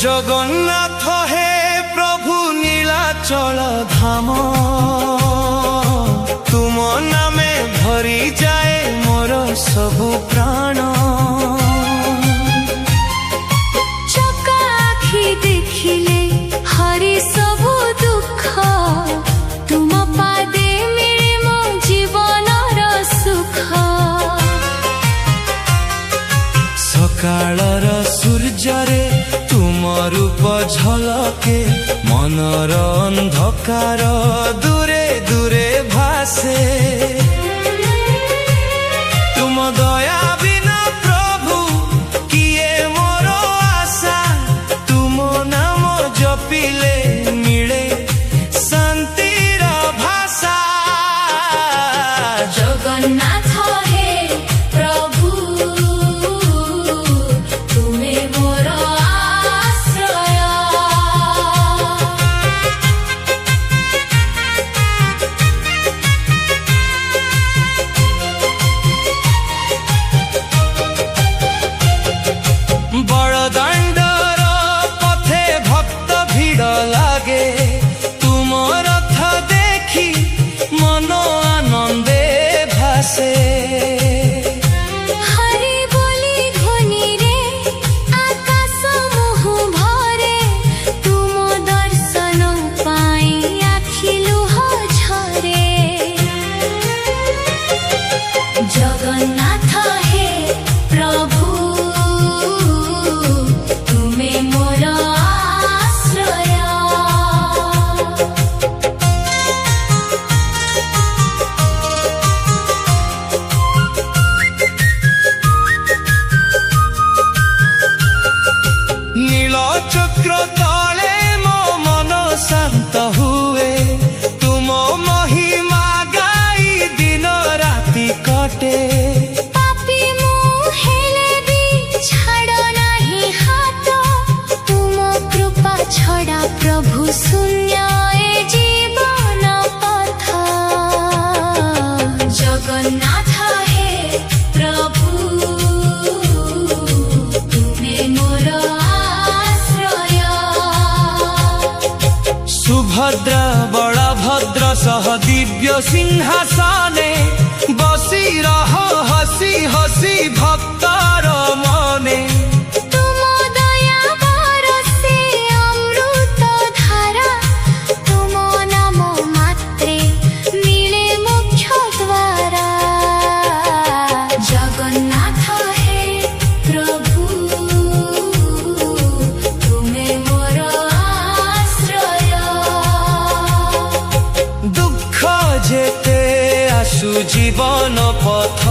जगन्नाथ हे प्रभु नीलाचल धाम तुम नामे भरी जाए मोर सबु प्राण। चका आखि देखिले हरि सबु दुख तुम पादे मिले मो जीवनर सुख। सकाळर सूर्यरे तुम रूप झलके मनर अंधकार दूरे दूरे भासे। तुम दया बिना प्रभु किए मोर आशा तुम नाम जपिले मिले शांतिर भाषा। जगन्नाथ हे प्रभु तुमे मोर आश्रय। बड़दाण्डर पथे भक्त भीड़ लागे तुम रथ देखी मन आनंदे भासे। हरि बोली ध्वनि रे आकाश मोह भरे तुम दर्शन पाई आखि लुह झरे। जगन्नाथ हे प्रभु तुमे मोर आश्रय। नील चक्र तले मो मन शांत हुए तुम महिमा गाई दिन राति कटे। पापी मुँह हेले भी छाड़ नाही हाथ तुम कृपा छड़ा प्रभु शून्य ए जीवन पथ। जगन्नाथ हे प्रभु तुमे मोर आश्रय। सुभद्रा बड़भद्र सह दिव्य सिंहासने बसी रह हसी हसी भक्तर मने। तुम दया बरसे अमृत धारा तुम नाम मात्रे मिले मोक्ष द्वारा। जगन्नाथ हे प्रभु तुमे मोर आश्रय। दुख जेते आसु जीवन पथ